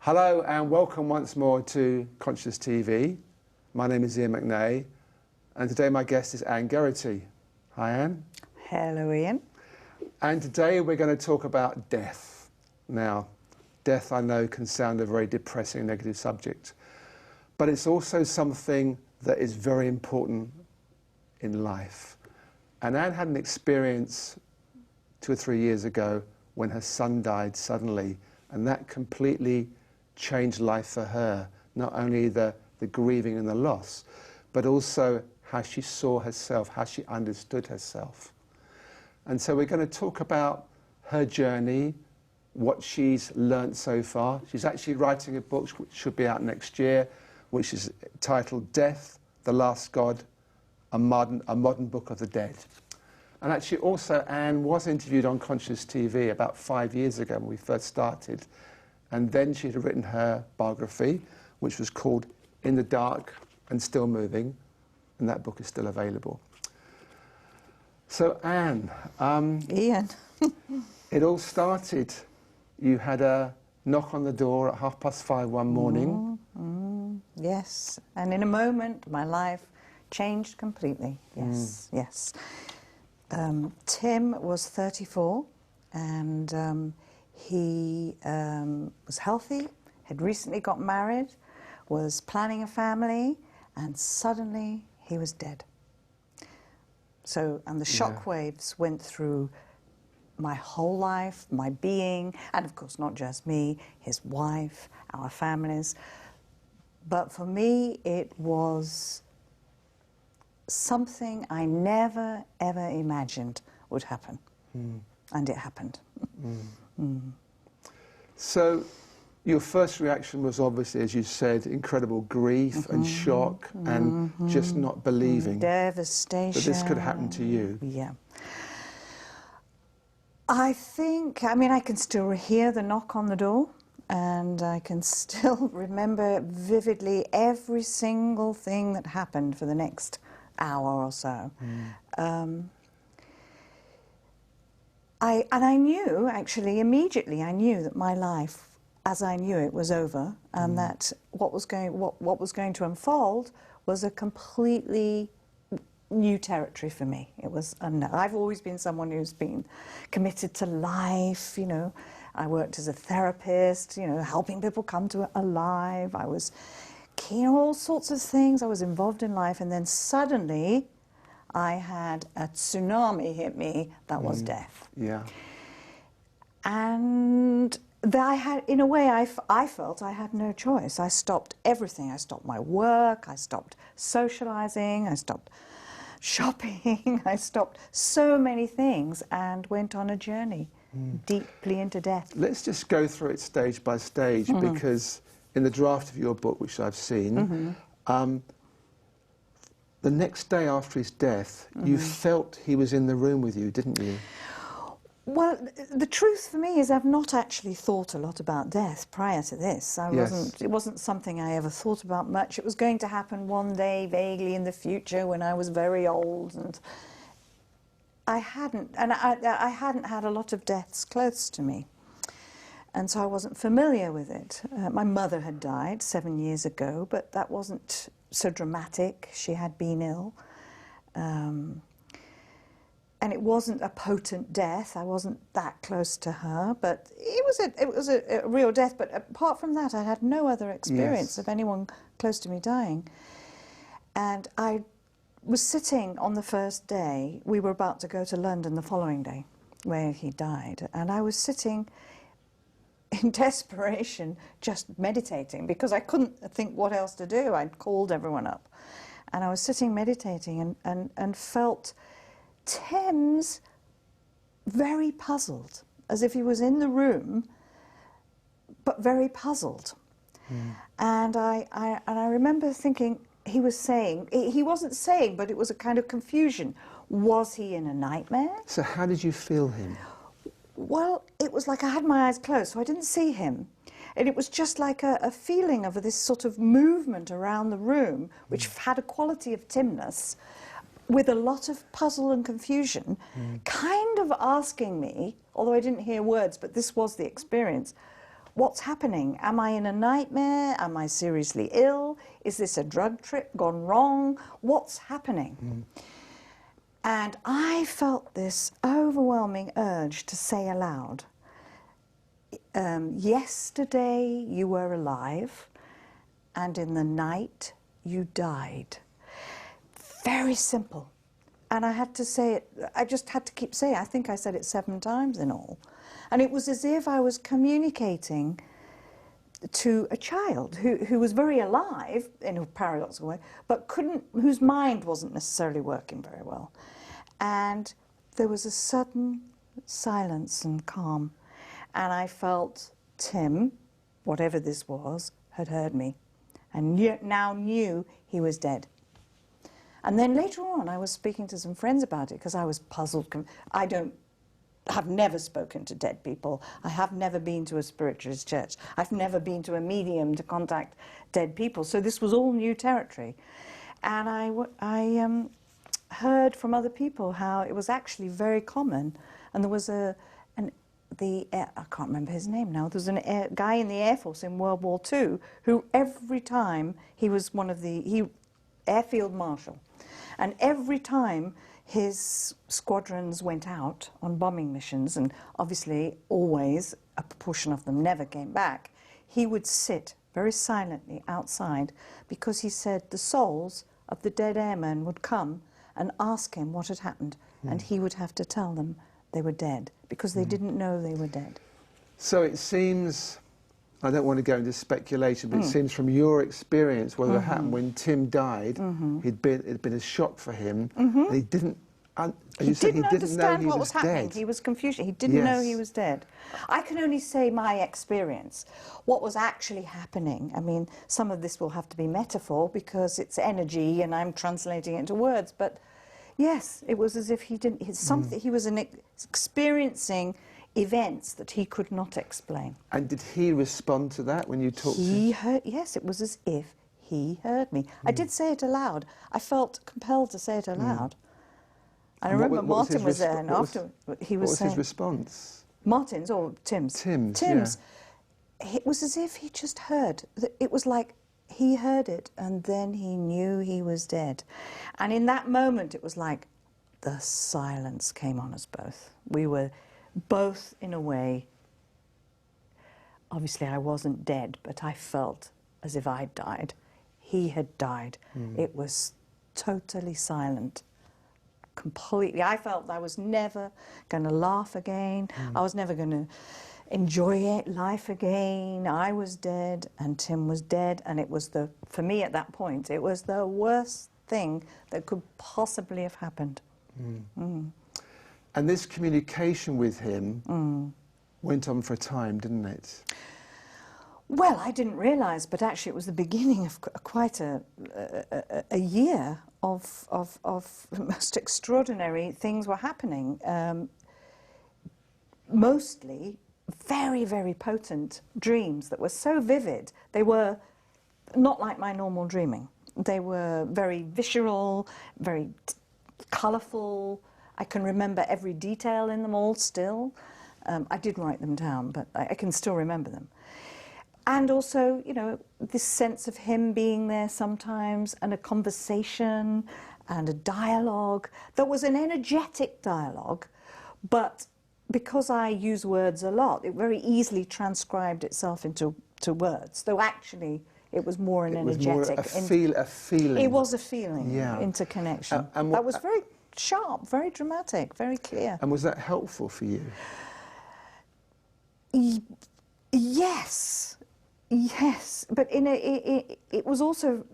Hello and welcome once more to Conscious TV. My name is Iain McNay and today my guest is Iain Geraghty. Hi Iain. Hello Iain. And today we're going to talk about death. Now, death I know can sound a very depressing, negative subject, but it's also something that is very important in life. And Iain had an experience 2 or 3 years ago when her son died suddenly, and that completely changed life for her. Not only the grieving and the loss, but also how she saw herself, how she understood herself. And so we're going to talk about her journey, what she's learnt so far. She's actually writing a book which should be out next year, which is titled Death, the Last God, a modern book of the dead. And actually also Iain was interviewed on Conscious TV about 5 years ago when we first started. And then she had written her biography, which was called In the Dark and Still Moving, and that book is still available. So Iain, Iain. it all started, you had a knock on the door at 5:30 one morning. Yes, and in a moment my life changed completely. Yes, yes. Tim was 34 and he was healthy, had recently got married, was planning a family, and suddenly he was dead. So, and the shock waves went through my whole life, my being, and of course not just me, his wife, our families. But for me, it was something I never, ever imagined would happen. And it happened. So your first reaction was obviously, as you said, incredible grief and shock and just not believing devastation that this could happen to you. Yeah. I think, I mean, I can still hear the knock on the door and I can still remember vividly every single thing that happened for the next hour or so. I knew, actually, immediately, I knew that my life, as I knew it, was over, and that what was going to unfold was a completely new territory for me. It was unknown. I've always been someone who's been committed to life, you know. I worked as a therapist, you know, helping people come to alive. I was keen on all sorts of things. I was involved in life, and then suddenly I had a tsunami hit me that was death. Yeah. And I had, in a way, I felt I had no choice. I stopped everything. I stopped my work, I stopped socializing, I stopped shopping, I stopped so many things and went on a journey deeply into death. Let's just go through it stage by stage because in the draft of your book, which I've seen, the next day after his death, you felt he was in the room with you, didn't you? Well, the truth for me is I've not actually thought a lot about death prior to this. It wasn't something I ever thought about much. It was going to happen one day, vaguely in the future, when I was very old, and I hadn't had a lot of deaths close to me, and so I wasn't familiar with it. My mother had died 7 years ago, but that wasn't so dramatic. She had been ill. And it wasn't a potent death. I wasn't that close to her, but it was a real death. But apart from that, I had no other experience of anyone close to me dying. And I was sitting on the first day. We were about to go to London the following day, where he died. And I was sitting in desperation, just meditating, because I couldn't think what else to do. I'd called everyone up. And I was sitting meditating and felt Tim's very puzzled, as if he was in the room, but very puzzled. And I remember thinking he wasn't saying, but it was a kind of confusion. Was he in a nightmare? So how did you feel him? Well, it was like I had my eyes closed, so I didn't see him. And it was just like a feeling of this sort of movement around the room, which had a quality of Timness, with a lot of puzzle and confusion, kind of asking me, although I didn't hear words, but this was the experience, what's happening? Am I in a nightmare? Am I seriously ill? Is this a drug trip gone wrong? What's happening? And I felt this overwhelming urge to say aloud, yesterday you were alive, and in the night you died. Very simple. And I had to say it, I just had to keep saying it. I think I said it 7 times in all. And it was as if I was communicating to a child who was very alive in a paradoxical way, but whose mind wasn't necessarily working very well. And there was a sudden silence and calm. And I felt Tim, whatever this was, had heard me and now knew he was dead. And then later on, I was speaking to some friends about it because I was puzzled. I've never spoken to dead people. I have never been to a spiritualist church. I've never been to a medium to contact dead people. So this was all new territory. And I heard from other people how it was actually very common. And there was I can't remember his name now. There was a guy in the Air Force in World War II who every time he was airfield marshal. And every time his squadrons went out on bombing missions, and obviously always a proportion of them never came back, he would sit very silently outside because he said the souls of the dead airmen would come and ask him what had happened, and he would have to tell them they were dead because they didn't know they were dead. So it seems, I don't want to go into speculation, but it seems from your experience, what had happened when Tim died, it'd been a shock for him, and he didn't, he didn't understand what was happening. Dead. He was confused. He didn't know he was dead. I can only say my experience. What was actually happening, I mean, some of this will have to be metaphor because it's energy and I'm translating it into words, but yes, it was as if he didn't, he was experiencing events that he could not explain. And did he respond to that when you talked to him? Yes, it was as if he heard me. I did say it aloud. I felt compelled to say it aloud. I remember Martin was there, and after he was saying... What was his response? Martin's or Tim's? Tim's, yeah. It was as if he just heard. It was like he heard it, and then he knew he was dead. And in that moment, it was like the silence came on us both. We were both, in a way, obviously I wasn't dead, but I felt as if I'd died. He had died. It was totally silent. Completely. I felt I was never going to laugh again. I was never going to enjoy life again. I was dead and Tim was dead, and it was for me at that point, it was the worst thing that could possibly have happened. And this communication with him went on for a time, didn't it? Well, I didn't realise, but actually it was the beginning of quite a year of most extraordinary things were happening. Mostly very, very potent dreams that were so vivid. They were not like my normal dreaming. They were very visceral, very colourful. I can remember every detail in them all still. I did write them down, but I can still remember them. And also, you know, this sense of him being there sometimes, and a conversation and a dialogue that was an energetic dialogue, but because I use words a lot, it very easily transcribed itself into words, though actually it was more an energetic... It was more a feeling. It was a feeling, interconnection. That was very sharp, very dramatic, very clear. And was that helpful for you? Yes. Yes, but it was also,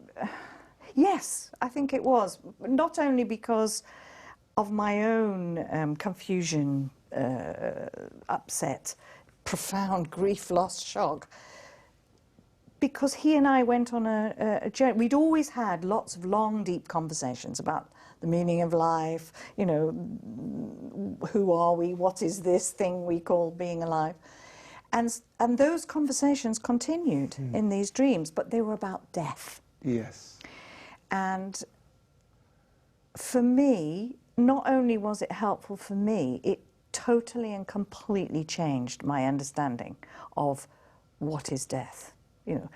yes, I think it was. Not only because of my own confusion, upset, profound grief, loss, shock, because he and I went on a journey. We'd always had lots of long, deep conversations about the meaning of life, you know, who are we, what is this thing we call being alive? And those conversations continued in these dreams, but they were about death. Yes. And for me, not only was it helpful for me, it totally and completely changed my understanding of what is death? You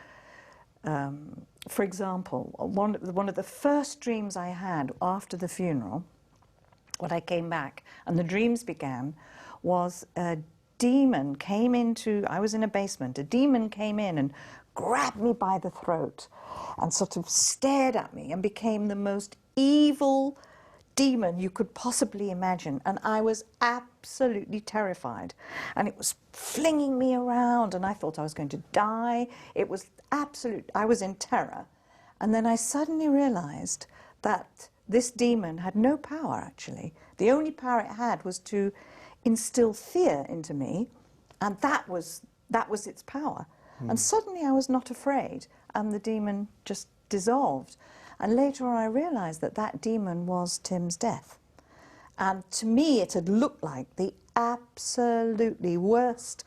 know, for example, one of the first dreams I had after the funeral, when I came back and the dreams began, was a demon came into, I was in a basement, a demon came in and grabbed me by the throat and sort of stared at me and became the most evil demon you could possibly imagine. And I was absolutely terrified. And it was flinging me around and I thought I was going to die. It was absolute, I was in terror. And then I suddenly realized that this demon had no power, actually. The only power it had was to instill fear into me, and that was its power. And suddenly I was not afraid, and the demon just dissolved. And later on I realized that that demon was Tim's death. And to me it had looked like the absolutely worst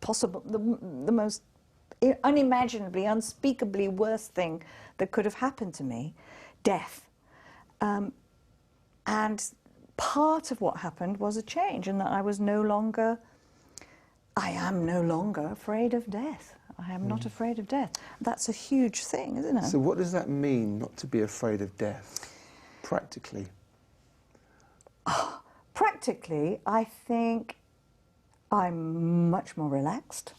possible, the most unimaginably, unspeakably worst thing that could have happened to me, death. And part of what happened was a change in that I am no longer afraid of death. I am not afraid of death. That's a huge thing, isn't it? So what does that mean, not to be afraid of death, practically? Practically, I think I'm much more relaxed.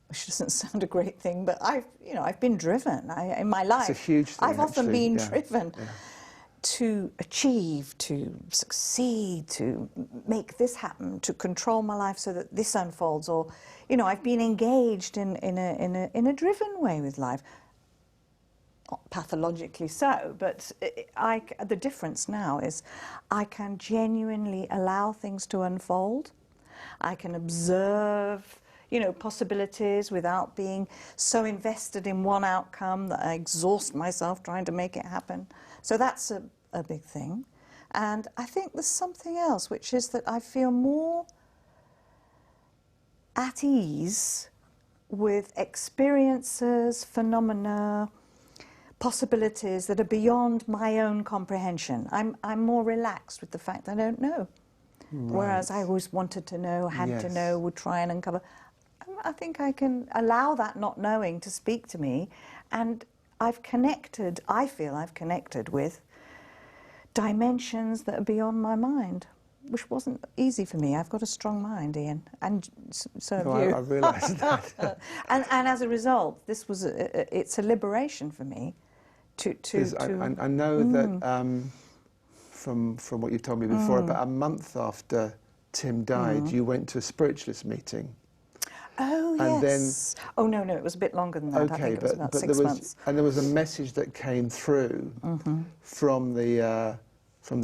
Which doesn't sound a great thing, but I've been driven. In my life, it's a huge thing, I've often actually. been driven to achieve, to succeed, to make this happen, to control my life so that this unfolds. Or, I've been engaged in a driven way with life. Not pathologically so, but the difference now is I can genuinely allow things to unfold. I can observe possibilities without being so invested in one outcome that I exhaust myself trying to make it happen. So that's a big thing. And I think there's something else, which is that I feel more at ease with experiences, phenomena, possibilities that are beyond my own comprehension. I'm more relaxed with the fact I don't know. Right. Whereas I always wanted to know, had to know, would try and uncover. I think I can allow that not knowing to speak to me, and I feel I've connected with dimensions that are beyond my mind, which wasn't easy for me. I've got a strong mind, Iain, and so have you. I realise that. and as a result, this was it's a liberation for me I know that from what you've told me before, about a month after Tim died, you went to a spiritualist meeting. Oh, and yes. No, it was a bit longer than that. Okay, I think it was about 6 months. And there was a message that came through from the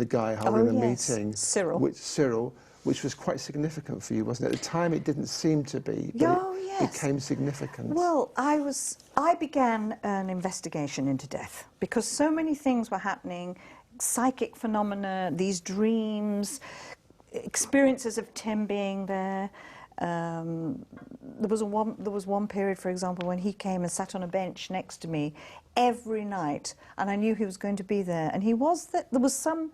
guy holding the meeting. Cyril, which was quite significant for you, wasn't it? At the time it didn't seem to be, but it became significant. Well, I began an investigation into death because so many things were happening, psychic phenomena, these dreams, experiences of Tim being there. There was one period, for example, when he came and sat on a bench next to me every night, and I knew he was going to be there, and he was there. There was some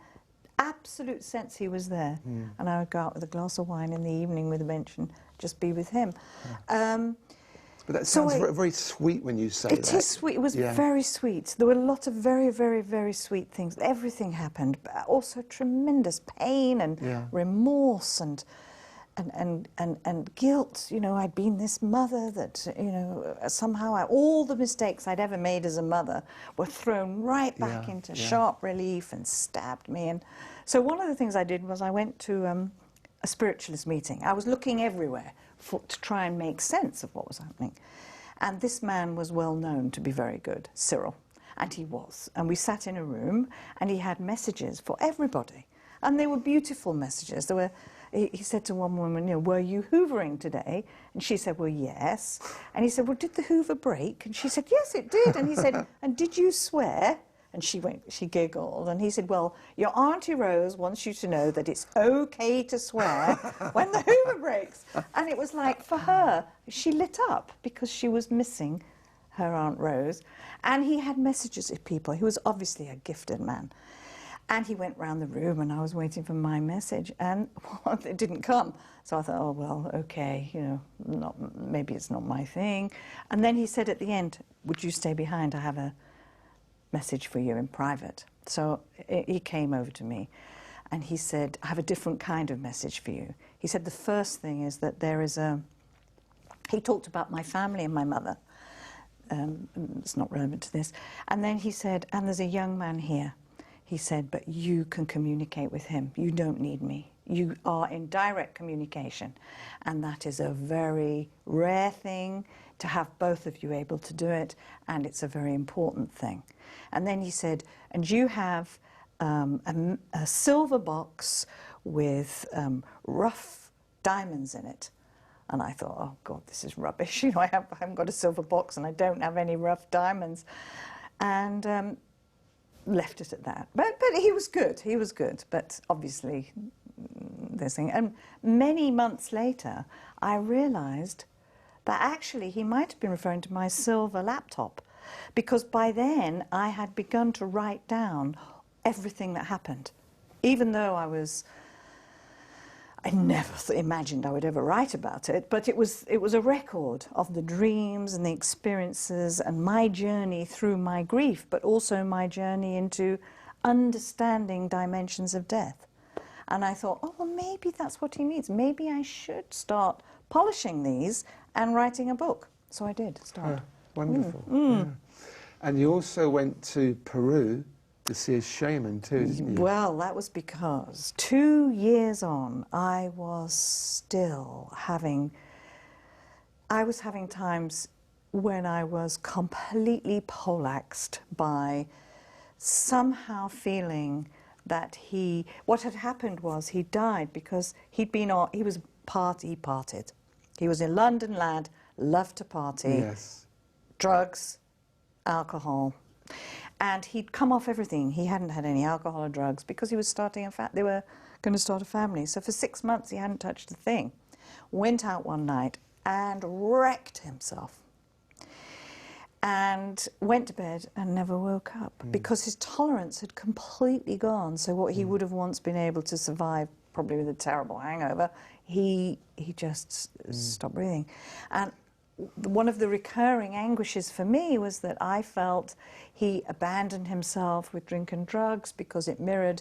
absolute sense he was there, and I would go out with a glass of wine in the evening with a bench and just be with him. But that sounds very sweet when you say that. It is sweet. It was very sweet. There were a lot of very, very, very sweet things. Everything happened, but also tremendous pain and remorse and guilt. I'd been this mother that, somehow all the mistakes I'd ever made as a mother were thrown right back into sharp relief and stabbed me. And so one of the things I did was I went to a spiritualist meeting. I was looking everywhere to try and make sense of what was happening. And this man was well known to be very good, Cyril, and he was. And we sat in a room, and he had messages for everybody. And they were beautiful messages. He said to one woman, were you hoovering today? And she said, well, yes. And he said, well, did the hoover break? And she said, yes, it did. And he said, and did you swear? And she giggled. And he said, well, your Auntie Rose wants you to know that it's okay to swear when the hoover breaks. And it was like, for her, she lit up because she was missing her Aunt Rose. And he had messages of people. He was obviously a gifted man. And he went round the room, and I was waiting for my message, and it didn't come. So I thought, oh, well, okay, you know, maybe it's not my thing. And then he said at the end, would you stay behind? I have a message for you in private. So he came over to me, and he said, I have a different kind of message for you. He said, the first thing is that there is he talked about my family and my mother. It's not relevant to this. And then he said, and there's a young man here. He said, but you can communicate with him. You don't need me. You are in direct communication. And that is a very rare thing to have both of you able to do it, and it's a very important thing. And then he said, and you have a silver box with rough diamonds in it. And I thought, oh, God, this is rubbish. You know, I haven't got a silver box and I don't have any rough diamonds. And left it at that. But he was good. He was good. But obviously, this thing. And many months later, I realised that actually he might have been referring to my silver laptop, because by then I had begun to write down everything that happened, even though I never imagined I would ever write about it, but it was a record of the dreams and the experiences and my journey through my grief, but also my journey into understanding dimensions of death. And I thought, oh, well, maybe that's what he means. Maybe I should start polishing these and writing a book. So I did start. Wonderful. Yeah. And you also went to Peru to see a shaman too, didn't you? Well, that was because 2 years on, I was having times when I was completely poleaxed by somehow feeling that what had happened was he died because he partied. He was a London lad, loved to party, yes. Drugs, alcohol. And he'd come off everything. He hadn't had any alcohol or drugs because he was they were going to start a family. So for 6 months he hadn't touched a thing. Went out one night and wrecked himself. And went to bed and never woke up because his tolerance had completely gone. So what he would have once been able to survive, probably with a terrible hangover, he just stopped breathing. And one of the recurring anguishes for me was that I felt he abandoned himself with drink and drugs because it mirrored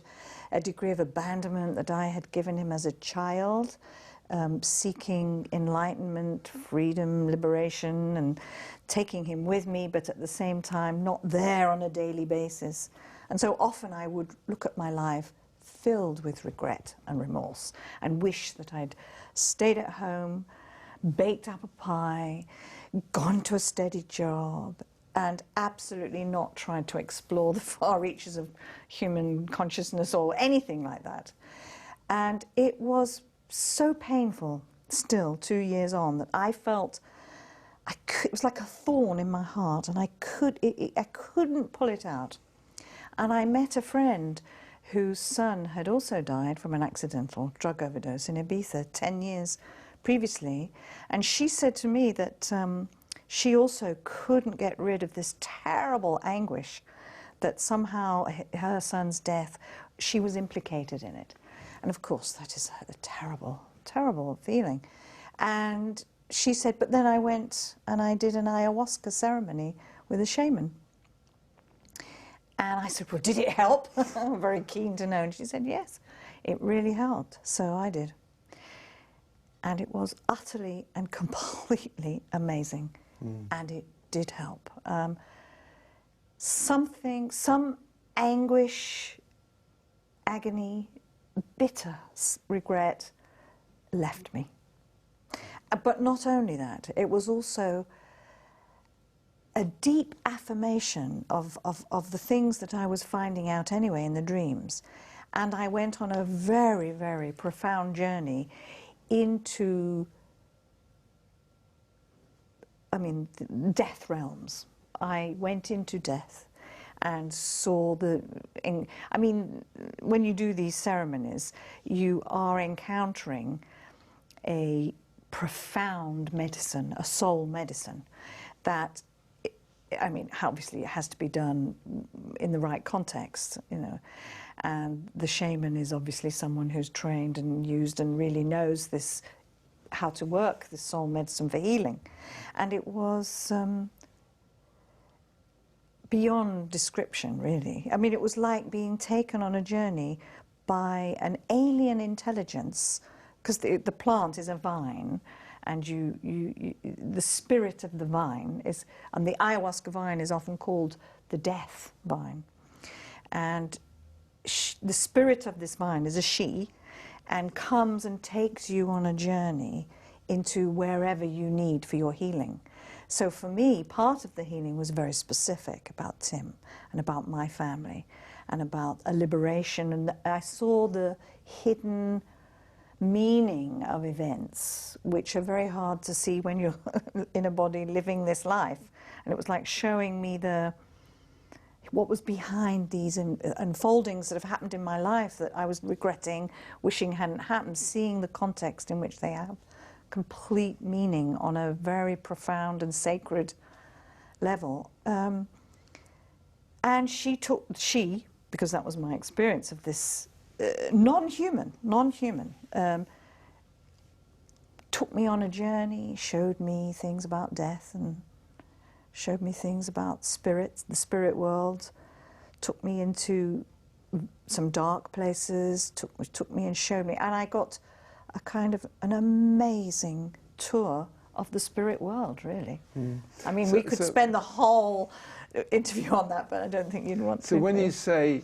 a degree of abandonment that I had given him as a child, seeking enlightenment, freedom, liberation, and taking him with me, but at the same time not there on a daily basis. And so often I would look at my life filled with regret and remorse and wish that I'd stayed at home, baked apple pie, gone to a steady job, and absolutely not tried to explore the far reaches of human consciousness or anything like that. And it was so painful still 2 years on that I felt it was like a thorn in my heart, and I couldn't pull it out. And I met a friend whose son had also died from an accidental drug overdose in Ibiza 10 years previously, and she said to me that she also couldn't get rid of this terrible anguish that somehow her son's death, she was implicated in it. And of course that is a terrible, terrible feeling. And she said, but then I went and I did an ayahuasca ceremony with a shaman. And I said, well, did it help? I'm very keen to know. And she said, yes, it really helped. So I did. And it was utterly and completely amazing. And it did help. Some anguish, agony, bitter regret left me. But not only that, it was also a deep affirmation of the things that I was finding out anyway in the dreams. And I went on a very, very profound journey into, death realms. I went into death and saw when you do these ceremonies, you are encountering a profound medicine, a soul medicine, that, obviously it has to be done in the right context, And the shaman is obviously someone who's trained and used and really knows this, how to work this soul medicine for healing. And it was beyond description, really. I mean, it was like being taken on a journey by an alien intelligence, because the plant is a vine, and the spirit of the vine is, and the ayahuasca vine is often called the death vine. And the spirit of this vine is a she, and comes and takes you on a journey into wherever you need for your healing. So for me, part of the healing was very specific about Tim and about my family and about a liberation. And I saw the hidden meaning of events, which are very hard to see when you're in a body living this life. And it was like showing me what was behind these unfoldings that have happened in my life that I was regretting, wishing hadn't happened, seeing the context in which they have complete meaning on a very profound and sacred level. And she, because that was my experience of this non-human, took me on a journey, showed me things about death and showed me things about spirits, the spirit world, took me into some dark places, took me and showed me, and I got a kind of an amazing tour of the spirit world, really. Mm. I mean, we could spend the whole interview on that, but I don't think you'd want to. So when you say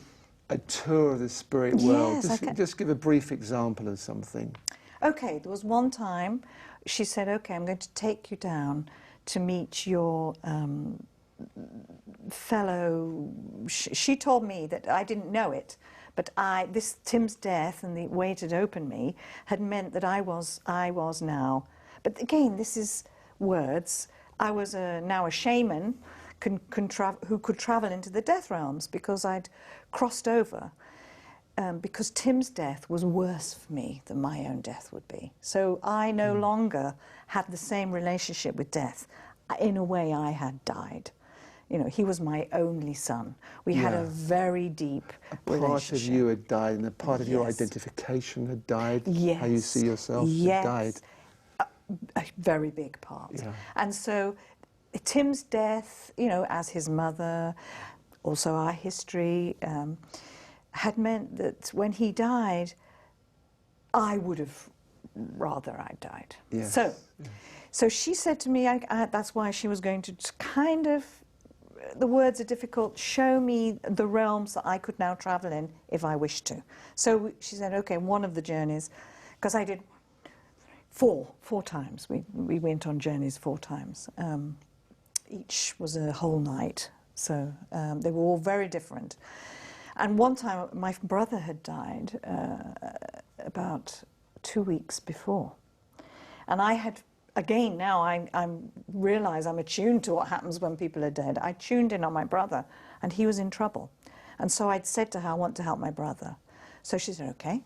a tour of the spirit world, just give a brief example of something. Okay, there was one time she said, okay, I'm going to take you down to meet your fellow. She told me that I didn't know it, but this Tim's death and the way it had opened me had meant that I was now. But again, this is words. I was now a shaman who could travel into the death realms because I'd crossed over. Because Tim's death was worse for me than my own death would be. So I no longer had the same relationship with death. In a way, I had died. You know, he was my only son. We had a very deep relationship. A part of you had died, and a part of your identification had died. Yes. How you see yourself had died. A very big part. Yeah. And so Tim's death, you know, as his mother, also our history, had meant that when he died, I would have rather I died. Yes. So she said to me, that's why she was going to kind of, the words are difficult, show me the realms that I could now travel in if I wished to. So she said, okay, one of the journeys, because I did four times. We went on journeys 4 times. Each was a whole night, so they were all very different. And one time, my brother had died about 2 weeks before. And I had, again, now I realise I'm attuned to what happens when people are dead. I tuned in on my brother, and he was in trouble. And so I'd said to her, I want to help my brother. So she said, okay.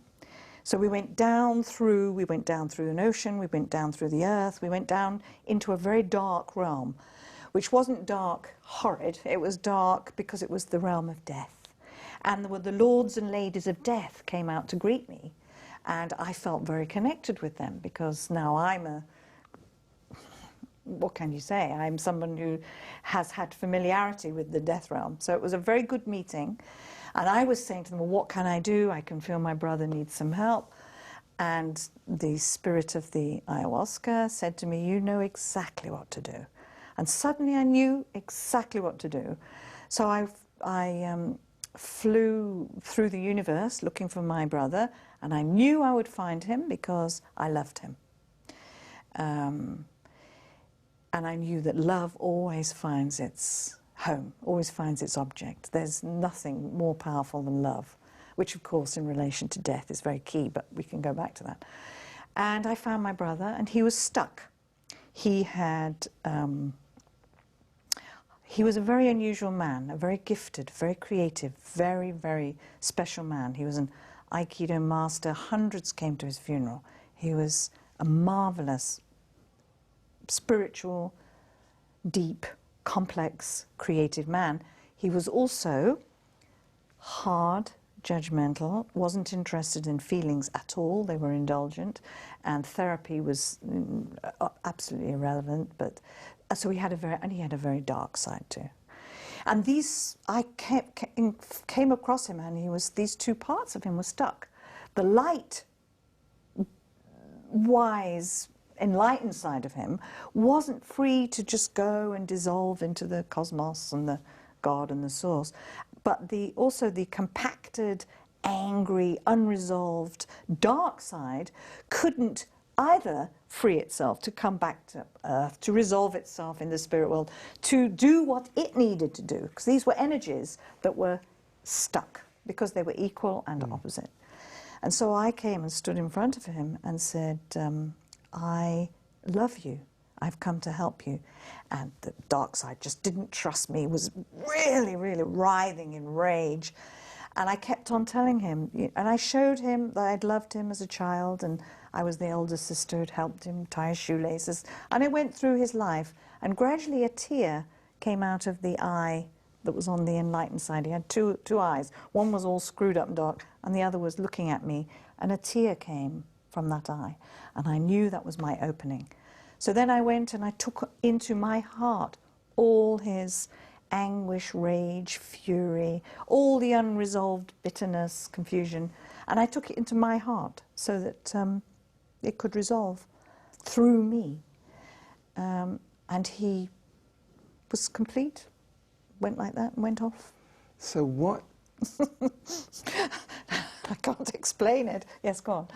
So we went down through an ocean, we went down through the earth, we went down into a very dark realm, which wasn't dark, horrid. It was dark because it was the realm of death. And the lords and ladies of death came out to greet me. And I felt very connected with them because now I'm what can you say? I'm someone who has had familiarity with the death realm. So it was a very good meeting. And I was saying to them, well, what can I do? I can feel my brother needs some help. And the spirit of the ayahuasca said to me, you know exactly what to do. And suddenly I knew exactly what to do. So I flew through the universe looking for my brother, and I knew I would find him because I loved him. And I knew that love always finds its home, always finds its object. There's nothing more powerful than love, which of course in relation to death is very key, but we can go back to that. And I found my brother, and he was stuck. He had... He was a very unusual man, a very gifted, very creative, very, very special man. He was an Aikido master. Hundreds came to his funeral. He was a marvelous, spiritual, deep, complex, creative man. He was also hard, judgmental, wasn't interested in feelings at all. They were indulgent, and therapy was absolutely irrelevant. But so he had a very dark side too. And I came across him, and these two parts of him were stuck. The light, wise, enlightened side of him wasn't free to just go and dissolve into the cosmos and the God and the source, but also the compacted, angry, unresolved, dark side couldn't either free itself to come back to Earth, to resolve itself in the spirit world, to do what it needed to do, because these were energies that were stuck, because they were equal and opposite. And so I came and stood in front of him and said, I love you. I've come to help you. And the dark side just didn't trust me, was really, really writhing in rage. And I kept on telling him, and I showed him that I'd loved him as a child, and I was the older sister who'd helped him tie his shoelaces. And I went through his life, and gradually a tear came out of the eye that was on the enlightened side. He had two eyes. One was all screwed up and dark, and the other was looking at me, and a tear came from that eye. And I knew that was my opening. So then I went and I took into my heart all his anguish, rage, fury, all the unresolved bitterness, confusion, and I took it into my heart so that it could resolve through me. And he was complete, went like that and went off. So what? I can't explain it. Yes, go on.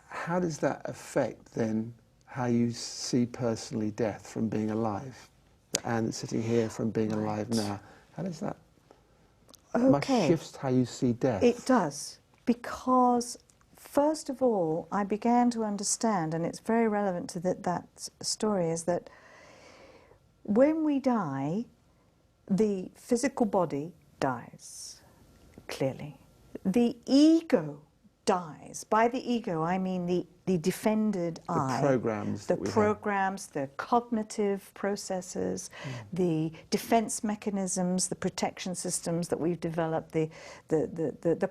How does that affect then how you see personally death from being alive? The Anne that's sitting here from being alive now. How does that must shift how you see death? It does, because first of all I began to understand, and it's very relevant to that story, is that when we die, the physical body dies, clearly. The ego dies. By the ego, I mean the defended I. The programs. The cognitive processes, the defense mechanisms, the protection systems that we've developed, the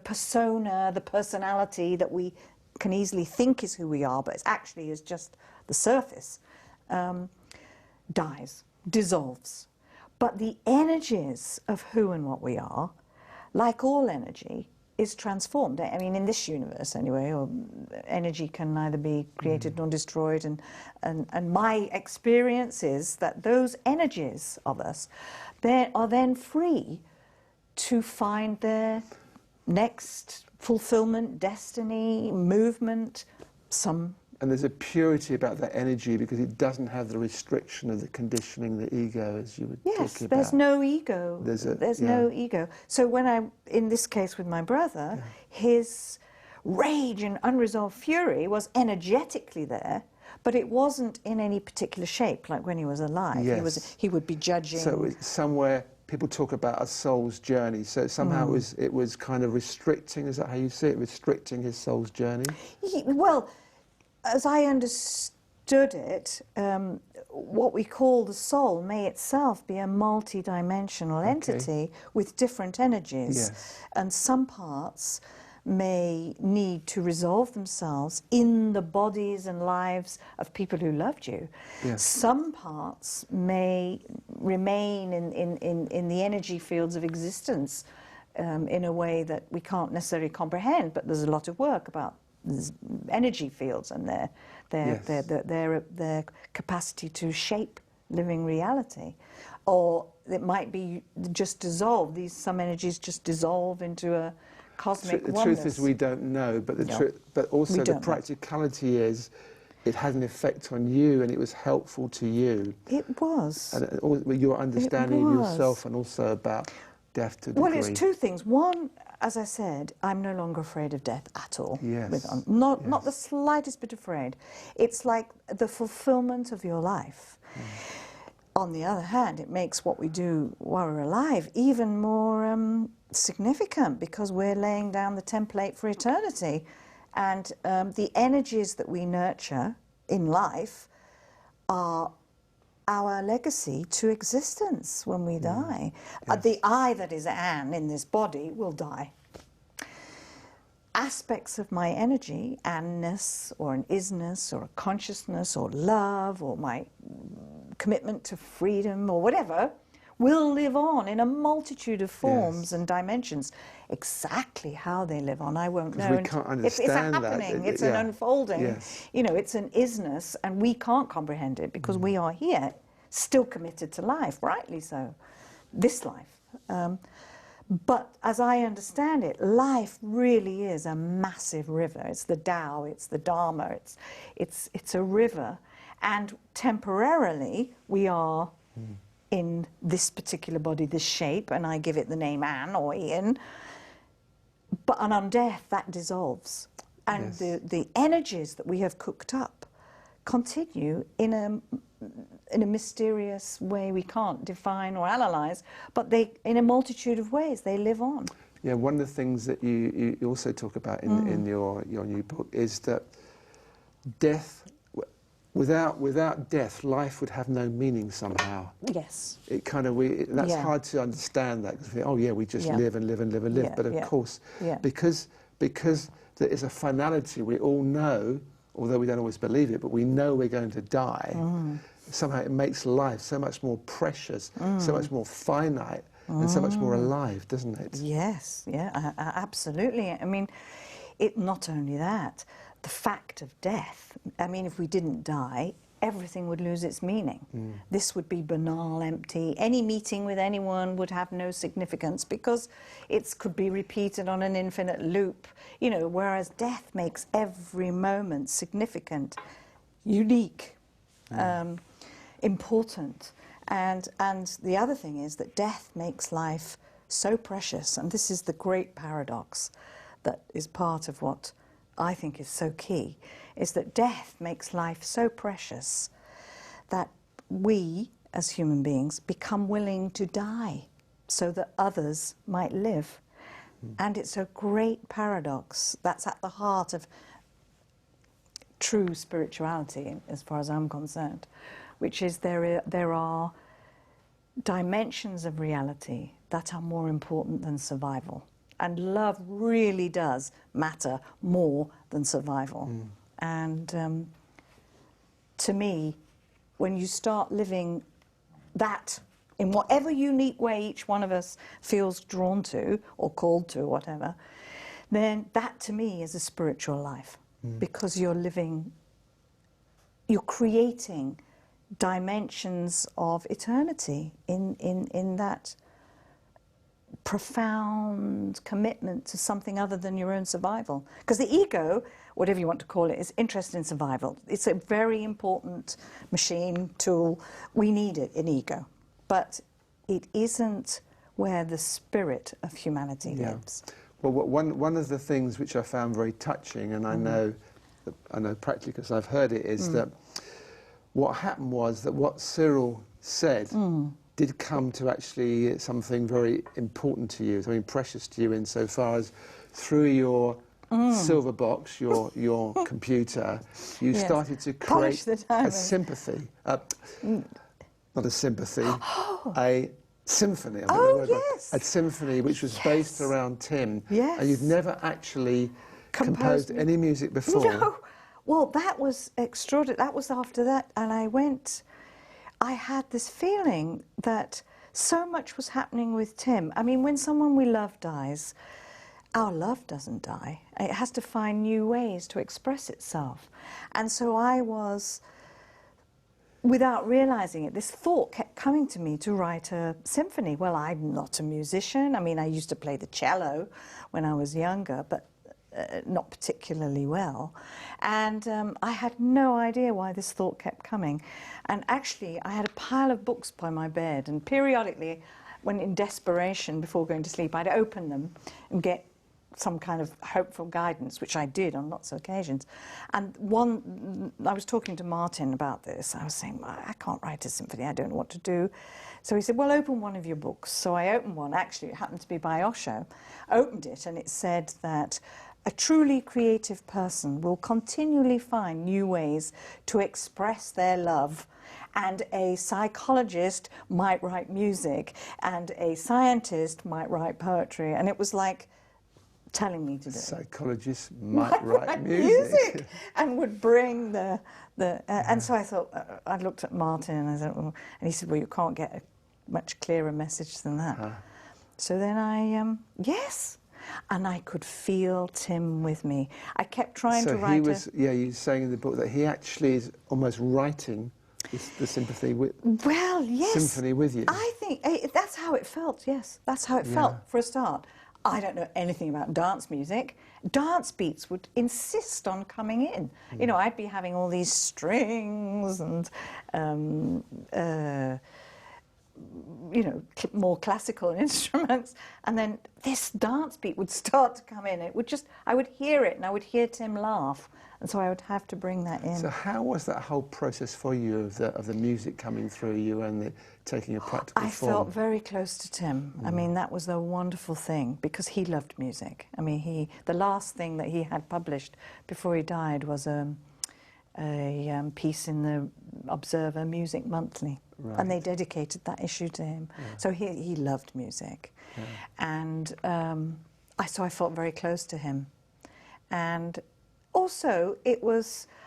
persona, the personality that we can easily think is who we are, but it actually is just the surface, dies, dissolves. But the energies of who and what we are, like all energy, is transformed. I mean, in this universe anyway, or energy can neither be created nor destroyed, and my experience is that those energies of us, they are then free to find their next fulfillment, destiny, movement, And there's a purity about that energy because it doesn't have the restriction of the conditioning, the ego, as you were talking about. Yes, there's no ego. There's no ego. So when in this case with my brother, his rage and unresolved fury was energetically there, but it wasn't in any particular shape, like when he was alive. Yes. He would be judging. So it's somewhere people talk about a soul's journey. So somehow it was kind of restricting. Is that how you see it? Restricting his soul's journey? Well, as I understood it, what we call the soul may itself be a multi-dimensional entity with different energies. Yes. And some parts may need to resolve themselves in the bodies and lives of people who loved you. Yes. Some parts may remain in the energy fields of existence in a way that we can't necessarily comprehend, but there's a lot of work about energy fields and their capacity to shape living reality. Or it might be just dissolve. Some energies just dissolve into a cosmic oneness. The truth is we don't know, but but also the practicality is it had an effect on you and it was helpful to you. It was. And your understanding of yourself and also about death to a degree. Well, it's two things. One, as I said, I'm no longer afraid of death at all. Yes. Not the slightest bit afraid. It's like the fulfillment of your life. On the other hand, it makes what we do while we're alive even more significant, because we're laying down the template for eternity. And the energies that we nurture in life are our legacy to existence when we die. Yes. The I that is Anne in this body will die. Aspects of my energy, anness or an isness or a consciousness or love or my commitment to freedom or whatever, will live on in a multitude of forms and dimensions. Exactly how they live on, I won't know. We can't understand it's a happening, that. it's an unfolding. Yes. You know, it's an isness, and we can't comprehend it because we are here, still committed to life, rightly so, this life. But as I understand it, life really is a massive river. It's the Tao, it's the Dharma, it's a river. And temporarily, we are in this particular body, this shape, and I give it the name Anne or Iain. But on death, that dissolves. And the energies that we have cooked up continue in a mysterious way we can't define or analyse, but they, in a multitude of ways, they live on. Yeah, one of the things that you also talk about in your new book is that death, without death, life would have no meaning somehow. Yes. It kind of, that's hard to understand that, because we think, oh yeah, we just live and live and live and live. But of course, because there is a finality, we all know, although we don't always believe it, but we know we're going to die. Somehow it makes life so much more precious, so much more finite, and so much more alive, doesn't it? Yes, absolutely. I mean, not only that, the fact of death, I mean, if we didn't die, everything would lose its meaning. This would be banal, empty. Any meeting with anyone would have no significance because it could be repeated on an infinite loop, you know, whereas death makes every moment significant, unique, important. And the other thing is that death makes life so precious, and this is the great paradox that is part of what I think is so key, is that death makes life so precious that we, as human beings, become willing to die so that others might live. And it's a great paradox that's at the heart of true spirituality, as far as I'm concerned, which is there are dimensions of reality that are more important than survival. And love really does matter more than survival. And to me, when you start living that in whatever unique way each one of us feels drawn to or called to or whatever, then that to me is a spiritual life. Because you're creating dimensions of eternity in that profound commitment to something other than your own survival. Because the ego, whatever you want to call it, is interested in survival. It's a very important machine, tool. We need it, an ego. But it isn't where the spirit of humanity lives. Well, one of the things which I found very touching, and I know practically because I've heard it, is that what happened was that what Cyril said did come to actually something very important to you, something precious to you, insofar as through your silver box, your computer, you started to create a sympathy, not a sympathy, a symphony. A symphony which was based around Tim. And you'd never actually composed any music before. No. Well, that was extraordinary. That was after that, and I had this feeling that so much was happening with Tim. I mean, when someone we love dies, our love doesn't die. It has to find new ways to express itself. And so I was, without realising it, this thought kept coming to me to write a symphony. Well, I'm not a musician. I mean, I used to play the cello when I was younger, but not particularly well. And I had no idea why this thought kept coming. And actually, I had a pile of books by my bed, and periodically, when in desperation, before going to sleep, I'd open them and get some kind of hopeful guidance, which I did on lots of occasions. And I was talking to Martin about this. I was saying, I can't write a symphony, I don't know what to do. So he said, well, open one of your books. So I opened one. Actually, it happened to be by Osho. Opened it, and it said that a truly creative person will continually find new ways to express their love and a psychologist might write music, and a scientist might write poetry, and it was like telling me to do it. Psychologists might write music. And would bring the and so I thought, I looked at Martin and I said, well, and he said, well, you can't get a much clearer message than that. So then I, yes, and I could feel Tim with me. I kept trying to write. So he was, you're saying in the book that he actually is almost writing the sympathy with. Well, yes. Symphony with you. I think that's how it felt. Yes, that's how it felt for a start. I don't know anything about dance music. Dance beats would insist on coming in. You know, I'd be having all these strings and, you know, more classical instruments, and then this dance beat would start to come in. It would just, I would hear it, and I would hear Tim laugh, and so I would have to bring that in. So how was that whole process for you of the music coming through you and taking a practical form? I felt very close to Tim. I mean, that was the wonderful thing, because he loved music. I mean, the last thing that he had published before he died was a piece in the Observer Music Monthly, and they dedicated that issue to him. So he loved music, and so I felt very close to him. And also,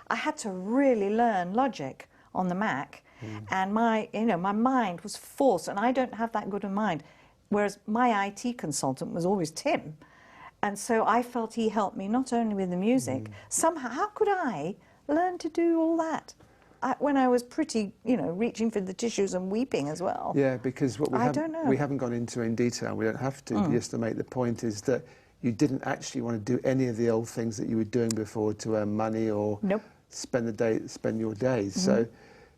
I had to really learn Logic on the Mac, and my mind was forced, and I don't have that good a mind, whereas my IT consultant was always Tim. And so I felt he helped me not only with the music, somehow, how could I learn to do all that when I was pretty, reaching for the tissues and weeping as well? Yeah, because what we haven't gone into in detail, we don't have to, just to make the point is that you didn't actually want to do any of the old things that you were doing before to earn money or spend your days. So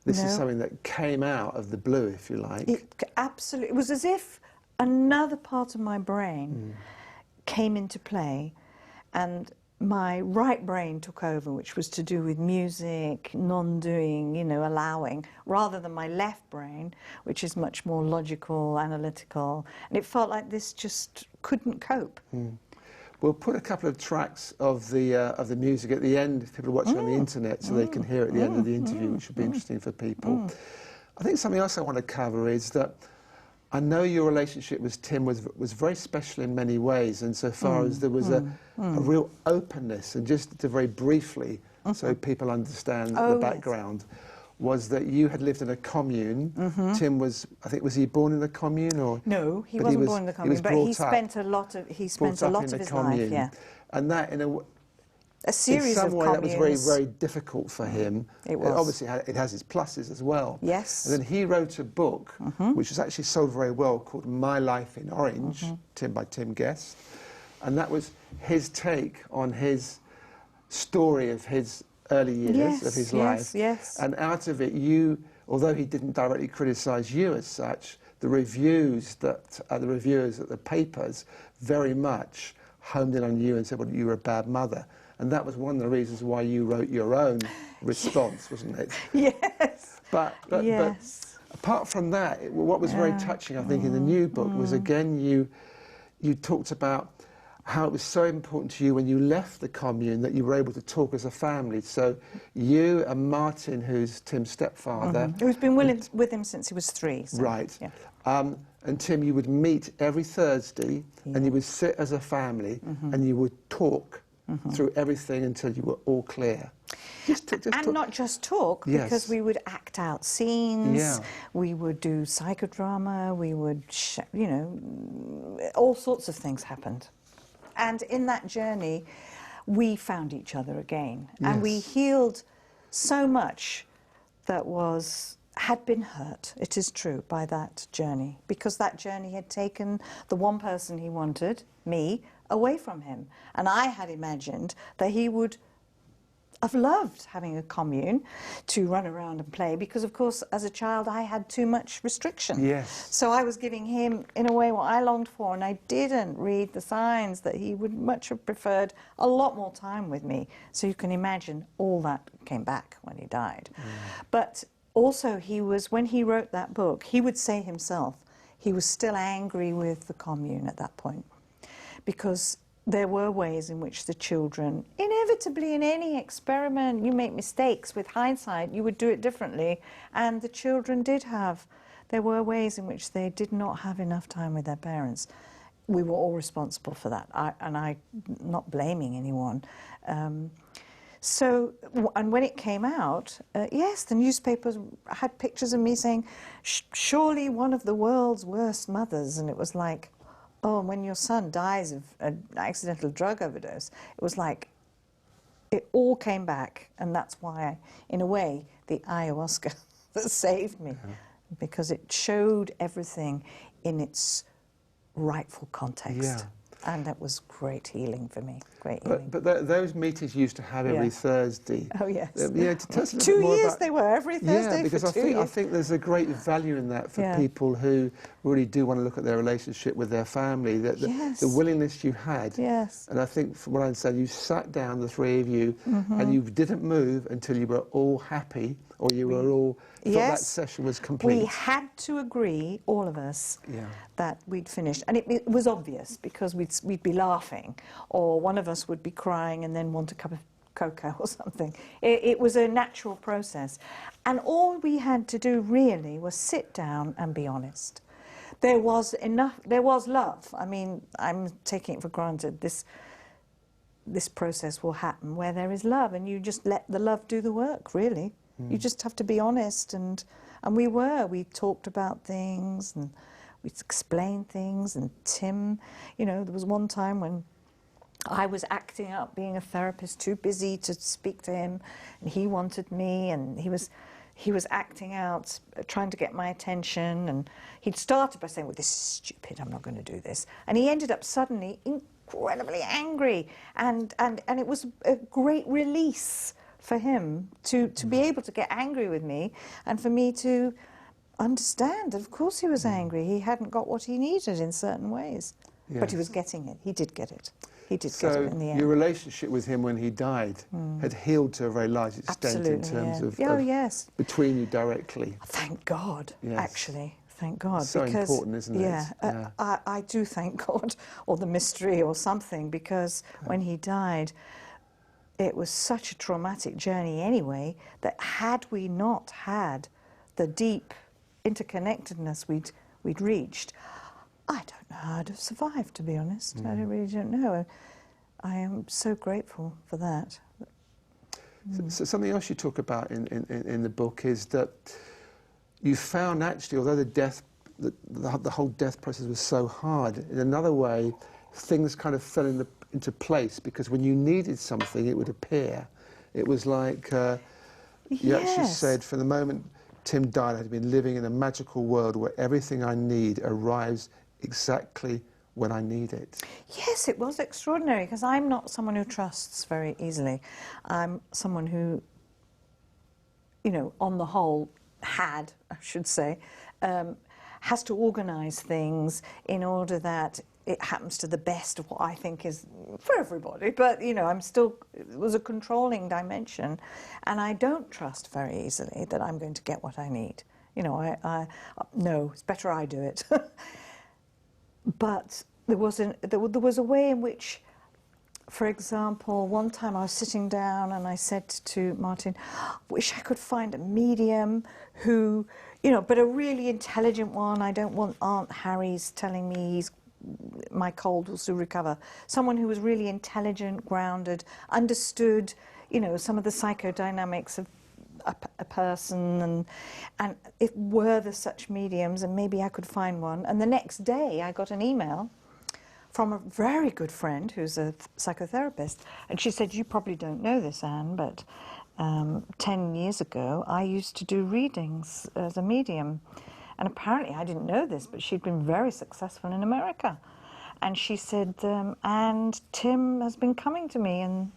this is something that came out of the blue, if you like. Absolutely. It was as if another part of my brain came into play, and my right brain took over, which was to do with music, non-doing, allowing, rather than my left brain, which is much more logical, analytical. And it felt like this just couldn't cope. We'll put a couple of tracks of the music at the end if people are watching on the internet, so they can hear at the end of the interview, which will be interesting for people. I think something else I want to cover is that I know your relationship with Tim was very special in many ways, insofar as there was a real openness. And just to very briefly, so people understand the background, was that you had lived in a commune. Tim was he born in a commune, or no? He wasn't born in a commune, but he spent a lot of his life. Yeah, and that a series in some of way communes. that was very, very difficult for him. It was. Obviously, it has its pluses as well. Yes. And then he wrote a book, which was actually sold very well, called My Life in Orange, by Tim Guest. And that was his take on his story of his early years of his life. Yes. And out of it, although he didn't directly criticise you as such, the reviewers at the papers very much homed in on you and said, well, you were a bad mother. And that was one of the reasons why you wrote your own response, wasn't it? Yes. But apart from that, what was very touching, I think, in the new book was, again, you talked about how it was so important to you when you left the commune that you were able to talk as a family. So you and Martin, who's Tim's stepfather... Who's been with him since he was 3. So, right. Yeah. And Tim, you would meet every Thursday and you would sit as a family and you would talk through everything until you were all clear. And not just talk, because we would act out scenes, we would do psychodrama, we would, all sorts of things happened. And in that journey, we found each other again. And we healed so much that had been hurt, it is true, by that journey. Because that journey had taken the one person he wanted, me, away from him. And I had imagined that he would have loved having a commune to run around and play, because of course as a child I had too much restriction. Yes. So I was giving him in a way what I longed for, and I didn't read the signs that he would much have preferred a lot more time with me. So you can imagine all that came back when he died. But also when he wrote that book, he would say himself he was still angry with the commune at that point, because there were ways in which the children, inevitably in any experiment, you make mistakes. With hindsight, you would do it differently. And the children did have, there were ways in which they did not have enough time with their parents. We were all responsible for that, I'm not blaming anyone. And when it came out, yes, the newspapers had pictures of me saying, surely one of the world's worst mothers. And it was like, oh, when your son dies of an accidental drug overdose, it was like, it all came back. And that's why, in a way, the ayahuasca that saved me, because it showed everything in its rightful context. Yeah. And that was great healing for me, great But, healing. but those meetings you used to have every Thursday. Oh, yes. Yeah, to tell us a little 2 bit more years about, they were, every Thursday yeah, because for 2 years. I think there's a great value in that for people who really do want to look at their relationship with their family, the willingness you had. Yes. And I think from what I understand, you sat down, the three of you, and you didn't move until you were all happy, or you were all thought that session was complete. We had to agree, all of us, that we'd finished. And it was obvious, because we'd be laughing, or one of us would be crying and then want a cup of cocoa or something. It was a natural process. And all we had to do, really, was sit down and be honest. There was love. I mean, I'm taking it for granted. This process will happen where there is love, and you just let the love do the work, really. You just have to be honest, and we talked about things, and we explained things, and Tim, you know, there was one time when I was acting out being a therapist, too busy to speak to him, and he wanted me, and he was acting out, trying to get my attention, and he'd started by saying, well, this is stupid, I'm not going to do this, and he ended up suddenly incredibly angry, and it was a great release for him to be able to get angry with me, and for me to understand that of course he was angry. He hadn't got what he needed in certain ways. Yes. But he was getting it. He did get it. He did get it in the end. Your relationship with him when he died had healed to a very large extent in terms of between you directly. Thank God, actually. Thank God. So because, important, isn't it? Yeah, I do thank God, or the mystery or something, because when he died, it was such a traumatic journey anyway, that had we not had the deep interconnectedness we'd reached, I don't know how I'd have survived, to be honest. I really don't know. I am so grateful for that. So something else you talk about in the book is that you found actually, although the whole death process was so hard, in another way, things kind of fell into place, because when you needed something, it would appear. It was like you actually said, from the moment Tim died, I'd been living in a magical world where everything I need arrives exactly when I need it. Yes, it was extraordinary, because I'm not someone who trusts very easily. I'm someone who, you know, on the whole, I should say, has to organise things in order that it happens to the best of what I think is for everybody. But, you know, it was a controlling dimension, and I don't trust very easily that I'm going to get what I need. You know, no, it's better I do it. But there was a way in which, for example, one time I was sitting down and I said to Martin, I wish I could find a medium who, you know, but a really intelligent one. I don't want Aunt Harry's telling me my cold will soon recover. Someone who was really intelligent, grounded, understood, you know, some of the psychodynamics of a person, and if were there such mediums, and maybe I could find one. And the next day I got an email from a very good friend who's a psychotherapist, and she said, you probably don't know this, Anne, but 10 years ago I used to do readings as a medium. And apparently, I didn't know this, but she'd been very successful in America. And she said, and Tim has been coming to me and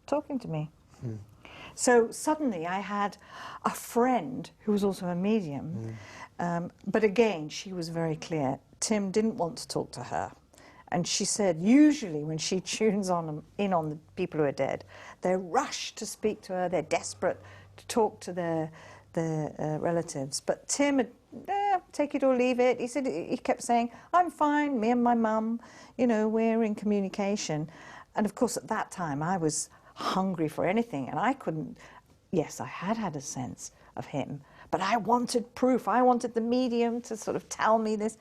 talking to me. So suddenly I had a friend who was also a medium. But again, she was very clear. Tim didn't want to talk to her. And she said, usually when she tunes in on the people who are dead, they rush to speak to her. They're desperate to talk to their their relatives. But Tim had, take it or leave it. He said, he kept saying, I'm fine, me and my mum, you know, we're in communication. And of course at that time I was hungry for anything, and I couldn't, yes, I had a sense of him, but I wanted proof. I wanted the medium to sort of tell me this.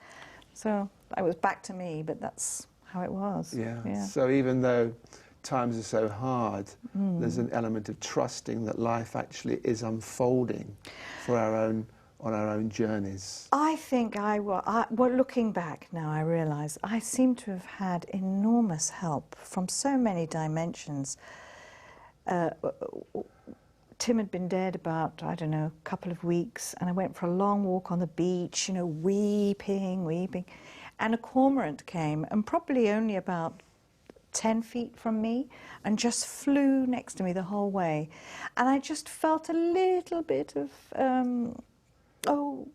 So I was back to me, but that's how it was. Yeah. So even though times are so hard, there's an element of trusting that life actually is unfolding for on our own journeys. I think well, looking back now, I realise I seem to have had enormous help from so many dimensions. Tim had been dead about, I don't know, a couple of weeks, and I went for a long walk on the beach, you know, weeping. And a cormorant came, and probably only about 10 feet from me, and just flew next to me the whole way. And I just felt a little bit of,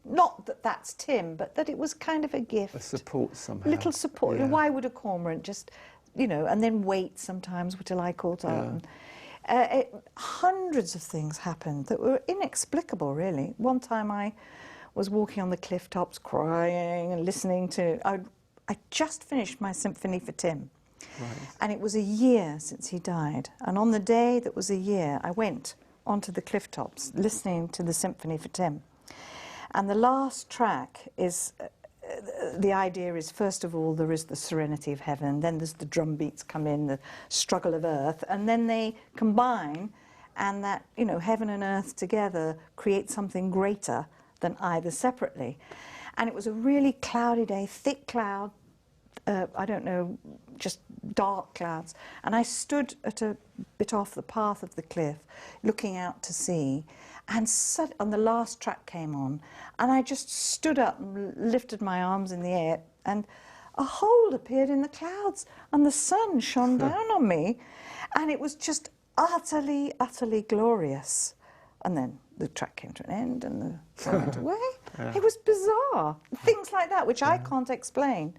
not that that's Tim, but that it was kind of a gift. A support somehow. Little support. Yeah. Why would a cormorant just, you know, and then wait sometimes till I caught on. Hundreds of things happened that were inexplicable, really. One time I was walking on the cliff tops crying and listening to... I just finished my symphony for Tim. Right. And it was a year since he died. And on the day that was a year, I went onto the cliff tops listening to the symphony for Tim. And the last track is... the idea is, first of all, there is the serenity of heaven, then there's the drum beats come in, the struggle of earth, and then they combine, and that, you know, heaven and earth together create something greater than either separately. And it was a really cloudy day, thick cloud, I don't know, just dark clouds, and I stood at a bit off the path of the cliff, looking out to sea, and the last track came on, and I just stood up and lifted my arms in the air, and a hole appeared in the clouds, and the sun shone down on me, and it was just utterly, utterly glorious. And then the track came to an end, and the sun went away. Yeah. It was bizarre. Things like that, which I can't explain.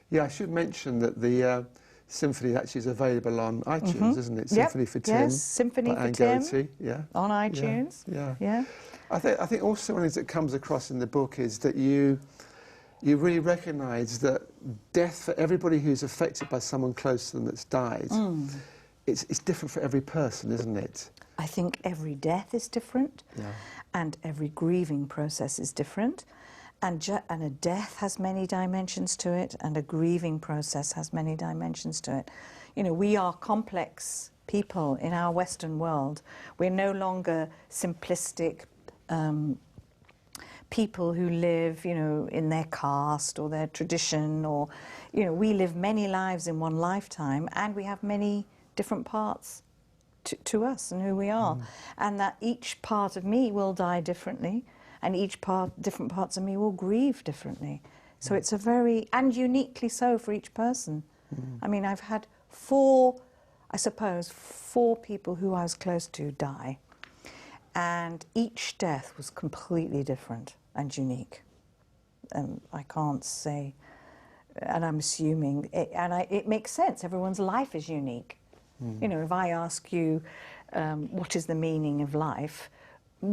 Yeah, I should mention that the symphony actually is available on iTunes, isn't it? Symphony for Tim. Yes, Symphony for Tim. Geraghty, yeah. On iTunes. Yeah. I think also one of the things that comes across in the book is that you really recognise that death for everybody who's affected by someone close to them that's died, it's different for every person, isn't it? I think every death is different, and every grieving process is different. And a death has many dimensions to it, and a grieving process has many dimensions to it. You know, we are complex people in our Western world. We're no longer simplistic people who live, you know, in their caste or their tradition, or, you know, we live many lives in one lifetime, and we have many different parts to us and who we are. And that each part of me will die differently, and different parts of me will grieve differently. So it's a very, and uniquely so for each person. I mean, I've had four people who I was close to die. And each death was completely different and unique. I can't say, and I'm assuming, it makes sense, everyone's life is unique. You know, if I ask you, what is the meaning of life,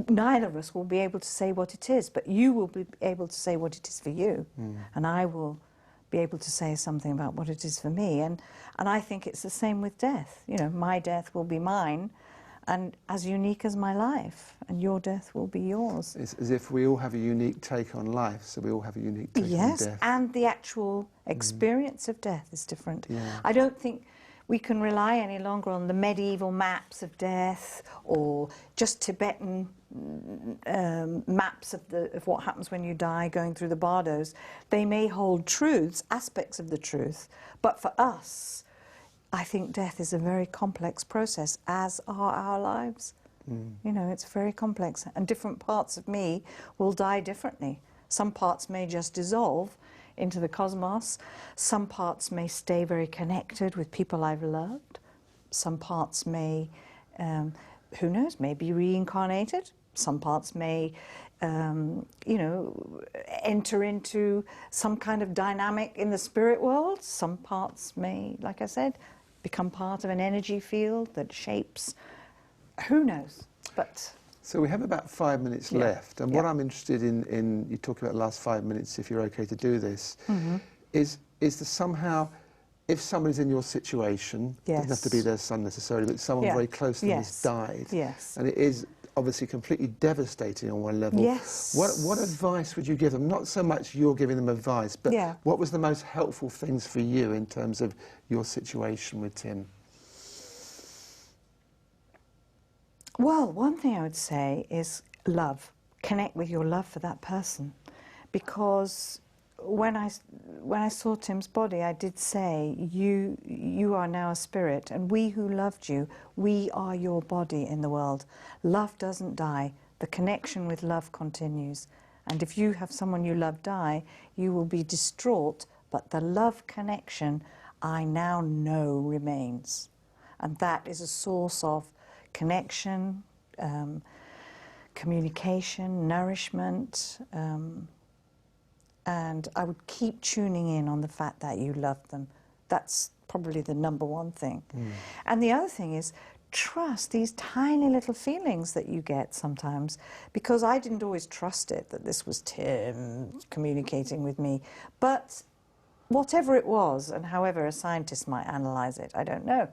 neither of us will be able to say what it is, but you will be able to say what it is for you, and I will be able to say something about what it is for me. And I think it's the same with death. You know, my death will be mine, and as unique as my life, and your death will be yours. It's as if we all have a unique take on life, so we all have a unique take on death. Yes, and the actual experience of death is different. I don't think we can rely any longer on the medieval maps of death, or just Tibetan maps of what happens when you die, going through the bardos. They may hold truths, aspects of the truth, but for us, I think death is a very complex process, as are our lives. You know, it's very complex, and different parts of me will die differently. Some parts may just dissolve into the cosmos. Some parts may stay very connected with people I've loved. Some parts may, who knows, may be reincarnated. Some parts may, you know, enter into some kind of dynamic in the spirit world. Some parts may, like I said, become part of an energy field that shapes. Who knows? But So we have about 5 minutes left, and Yeah. what I'm interested in you talking about the last 5 minutes, if you're okay to do this, is to somehow, if someone's in your situation, doesn't have to be their son necessarily, but someone very close to them has died, and it is obviously completely devastating on one level. What advice would you give them? Not so much you're giving them advice, but what was the most helpful things for you in terms of your situation with Tim? Well, one thing I would say is love. Connect with your love for that person. Because when I saw Tim's body, I did say, you are now a spirit, and we who loved you, we are your body in the world. Love doesn't die. The connection with love continues. And if you have someone you love die, you will be distraught, but the love connection, I now know, remains. And that is a source of connection, communication, nourishment, and I would keep tuning in on the fact that you love them. That's probably the #1 thing. And the other thing is trust these tiny little feelings that you get sometimes, because I didn't always trust it, that this was Tim communicating with me. But whatever it was, and however a scientist might analyse it, I don't know,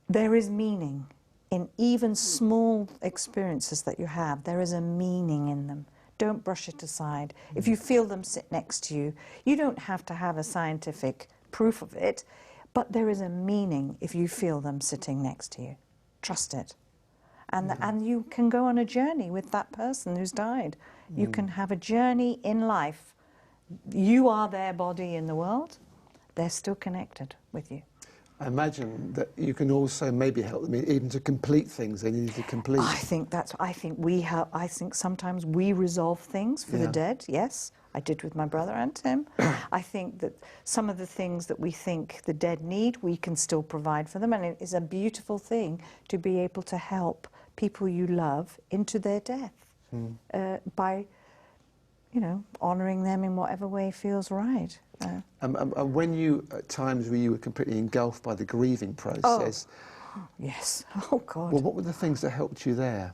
there is meaning. In even small experiences that you have, there is a meaning in them. Don't brush it aside. If you feel them sit next to you, you don't have to have a scientific proof of it, but there is a meaning if you feel them sitting next to you. Trust it. And you can go on a journey with that person who's died. You can have a journey in life. You are their body in the world. They're still connected with you. I imagine that you can also maybe help them even to complete things they need to complete. I think sometimes we resolve things for the dead. Yes, I did with my brother and Tim. I think that some of the things that we think the dead need, we can still provide for them, and it is a beautiful thing to be able to help people you love into their death by, you know, honouring them in whatever way feels right. And when you, at times where you were completely engulfed by the grieving process... Yes. Oh, God. Well, what were the things that helped you there?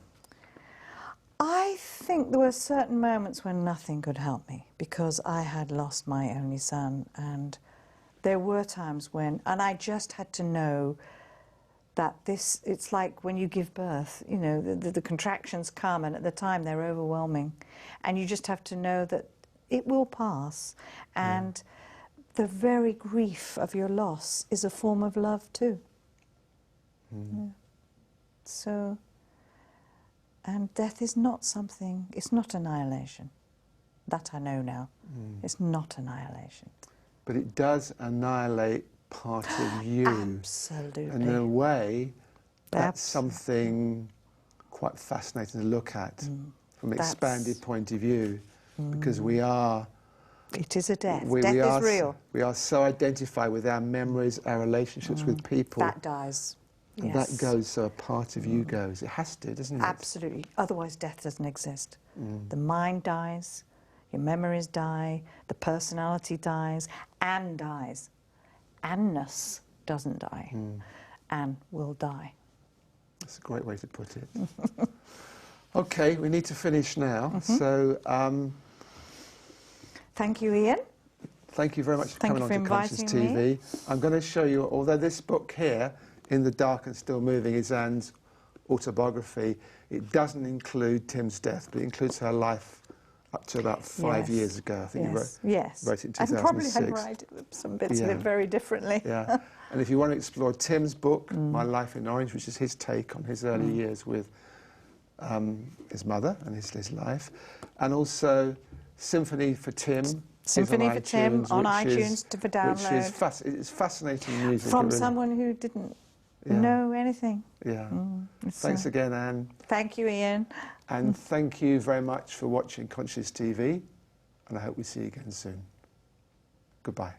I think there were certain moments when nothing could help me, because I had lost my only son, and there were times when... And I just had to know that it's like when you give birth, you know, the contractions come, and at the time they're overwhelming. And you just have to know that it will pass. And the very grief of your loss is a form of love too. So, and death is not something, it's not annihilation. That I know now. It's not annihilation. But it does annihilate part of you. Absolutely. And in a way, that's something quite fascinating to look at from an expanded point of view, because we are... It is a death. Death is real. We are so identified with our memories, our relationships with people. That dies. And that goes, so a part of you goes. It has to, doesn't it? Absolutely. Otherwise, death doesn't exist. The mind dies, your memories die, the personality dies, and dies. Anness doesn't die. Anne will die. That's a great way to put it. OK, we need to finish now. So... thank you, Ian. Thank you very much for coming on to Conscious TV. Me. I'm going to show you, although this book here, In the Dark and Still Moving, is Anne's autobiography, it doesn't include Tim's death, but it includes her life up to about 5 years ago. I think you wrote it in 2006. And probably I'd write some bits of it very differently. And if you want to explore Tim's book, My Life in Orange, which is his take on his early years with his mother and his life, and also Symphony for Tim. Symphony for Tim on iTunes for download. Which is it's fascinating music. From someone who didn't know anything. Thanks again, Anne. Thank you, Ian. And thank you very much for watching Conscious TV, and I hope we see you again soon. Goodbye.